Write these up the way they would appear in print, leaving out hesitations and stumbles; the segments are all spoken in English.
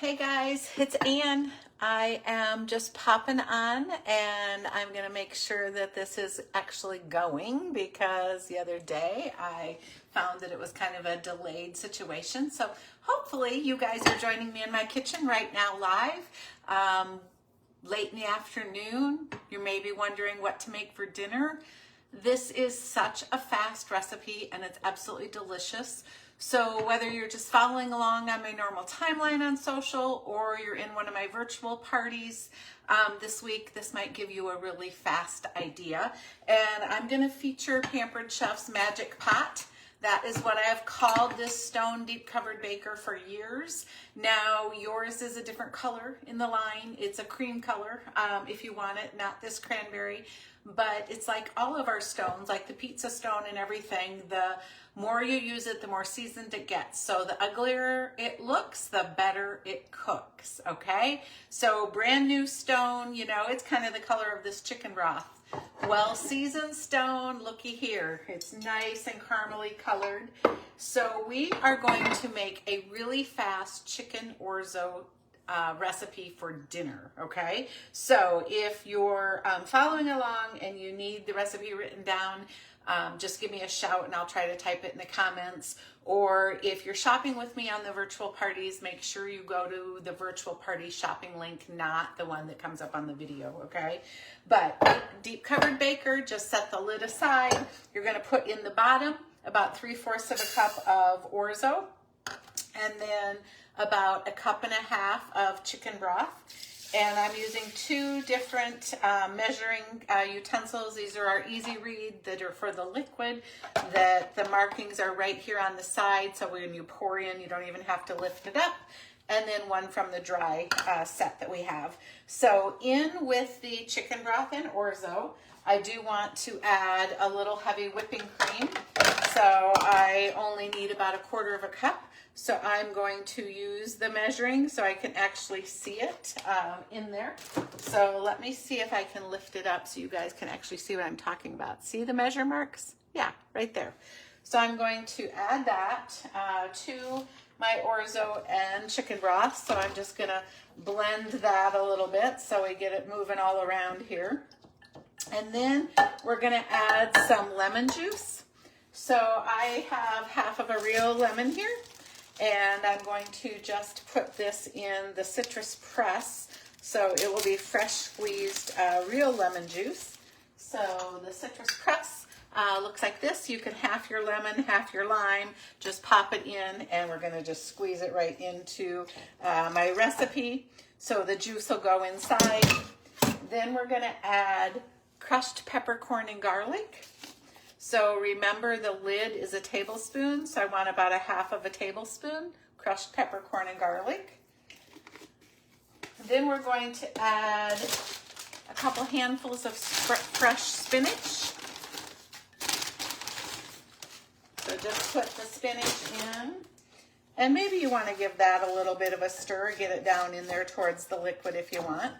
Hey guys, it's Ann. I am just popping on and I'm going to make sure that this is actually going because the other day I found that it was kind of a delayed situation. So hopefully you guys are joining me in my kitchen right now live. Late in the afternoon, you're maybe wondering what to make for dinner. This is such a fast recipe and it's absolutely delicious. So whether you're just following along on my normal timeline on social or you're in one of my virtual parties this week, this might give you a really fast idea. And I'm going to feature Pampered Chef's Magic Pot. That is what I have called this stone deep covered baker for years. Now yours is a different color in the line. It's a cream color if you want it, not this cranberry. But it's like all of our stones, like the pizza stone and everything, the more you use it, the more seasoned it gets. So the uglier it looks, the better it cooks, okay? So brand new stone, you know, it's kind of the color of this chicken broth. Well seasoned stone, looky here. It's nice and caramely colored. So we are going to make a really fast chicken orzo recipe for dinner, okay? So if you're following along and you need the recipe written down, just give me a shout and I'll try to type it in the comments. Or if you're shopping with me on the virtual parties, make sure you go to the virtual party shopping link, not the one that comes up on the video, okay? But deep covered baker, just set the lid aside. You're gonna put in the bottom about 3/4 of a cup of orzo, and then about 1.5 cups of chicken broth. And I'm using two different measuring utensils. These are our Easy Read that are for the liquid, that the markings are right here on the side. So when you pour in, you don't even have to lift it up. And then one from the dry set that we have. So in with the chicken broth and orzo, I do want to add a little heavy whipping cream. So I only need about 1/4 cup. So I'm going to use the measuring so I can actually see it in there. So let me see if I can lift it up so you guys can actually see what I'm talking about. See the measure marks? Yeah, right there. So I'm going to add that to my orzo and chicken broth. So I'm just gonna blend that a little bit so we get it moving all around here. And then we're gonna add some lemon juice. So I have half of a real lemon here. And I'm going to just put this in the citrus press. So it will be fresh squeezed real lemon juice. So the citrus press looks like this. You can half your lemon, half your lime, just pop it in and we're gonna just squeeze it right into my recipe. So the juice will go inside. Then we're gonna add crushed peppercorn and garlic. So remember the lid is a tablespoon, so I want about 1/2 tablespoon crushed peppercorn and garlic. Then we're going to add a couple handfuls of fresh spinach. So just put the spinach in. And maybe you want to give that a little bit of a stir, get it down in there towards the liquid if you want.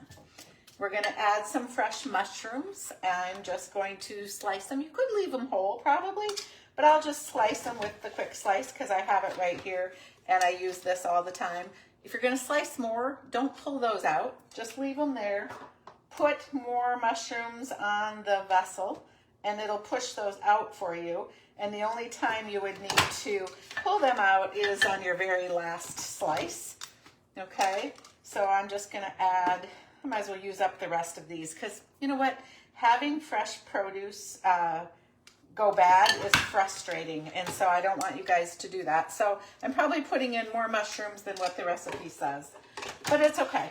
We're going to add some fresh mushrooms. I'm just going to slice them. You could leave them whole probably, but I'll just slice them with the quick slice because I have it right here and I use this all the time. If you're going to slice more, don't pull those out. Just leave them there. Put more mushrooms on the vessel and it'll push those out for you. And the only time you would need to pull them out is on your very last slice. Okay, so I'm just going to add, I might as well use up the rest of these because you know what? Having fresh produce go bad is frustrating, and so I don't want you guys to do that. So I'm probably putting in more mushrooms than what the recipe says, but it's okay.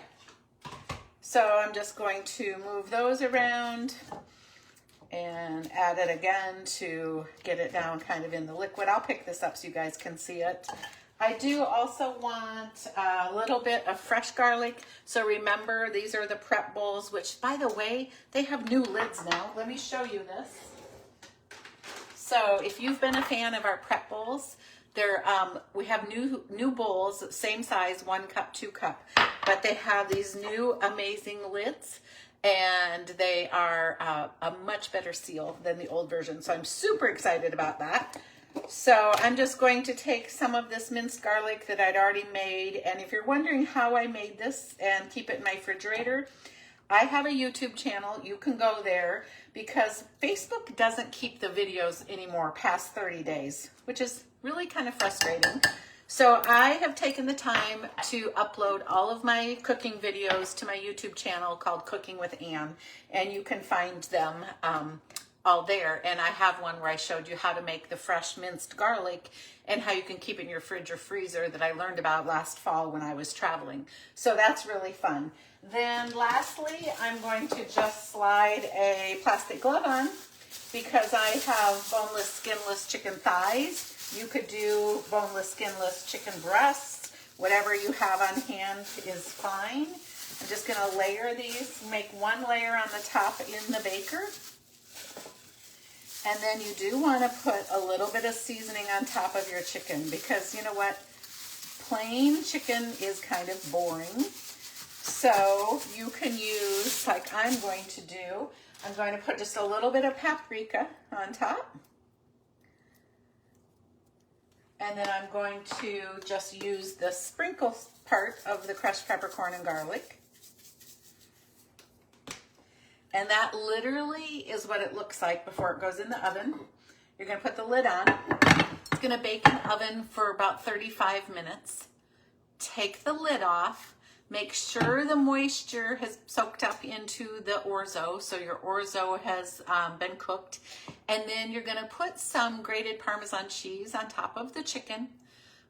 So I'm just going to move those around and add it again to get it down kind of in the liquid. I'll pick this up so you guys can see it. I do also want a little bit of fresh garlic. So remember, these are the prep bowls, which by the way, they have new lids now. Let me show you this. So if you've been a fan of our prep bowls, we have new bowls, same size, 1 cup, 2 cup, but they have these new amazing lids and they are a much better seal than the old version. So I'm super excited about that. So I'm just going to take some of this minced garlic that I'd already made. And if you're wondering how I made this and keep it in my refrigerator, I have a YouTube channel. You can go there because Facebook doesn't keep the videos anymore past 30 days, which is really kind of frustrating. So I have taken the time to upload all of my cooking videos to my YouTube channel called Cooking with Ann, and you can find them all there. And I have one where I showed you how to make the fresh minced garlic and how you can keep it in your fridge or freezer that I learned about last fall when I was traveling. So that's really fun. Then lastly, I'm going to just slide a plastic glove on because I have boneless, skinless chicken thighs. You could do boneless, skinless chicken breasts. Whatever you have on hand is fine. I'm just going to layer these, make one layer on the top in the baker. And then you do want to put a little bit of seasoning on top of your chicken because you know what? Plain chicken is kind of boring. So you can use, like I'm going to do, I'm going to put just a little bit of paprika on top. And then I'm going to just use the sprinkle part of the crushed peppercorn and garlic. And that literally is what it looks like before it goes in the oven. You're going to put the lid on. It's going to bake in the oven for about 35 minutes. Take the lid off. Make sure the moisture has soaked up into the orzo, so your orzo has been cooked. And then you're going to put some grated Parmesan cheese on top of the chicken.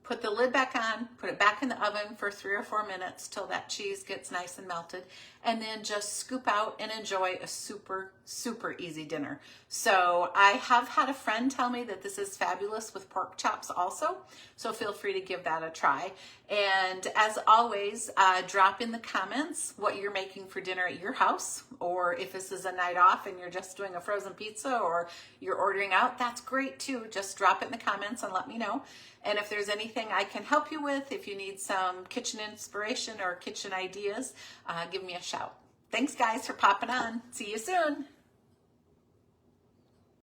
Put the lid back on, put it back in the oven for 3 or 4 minutes till that cheese gets nice and melted, and then just scoop out and enjoy a super, super easy dinner. So I have had a friend tell me that this is fabulous with pork chops also, so feel free to give that a try. And as always, drop in the comments what you're making for dinner at your house, or if this is a night off and you're just doing a frozen pizza or you're ordering out, that's great too. Just drop it in the comments and let me know. And if there's anything I can help you with, if you need some kitchen inspiration or kitchen ideas, give me a shout. Thanks guys for popping on. See you soon.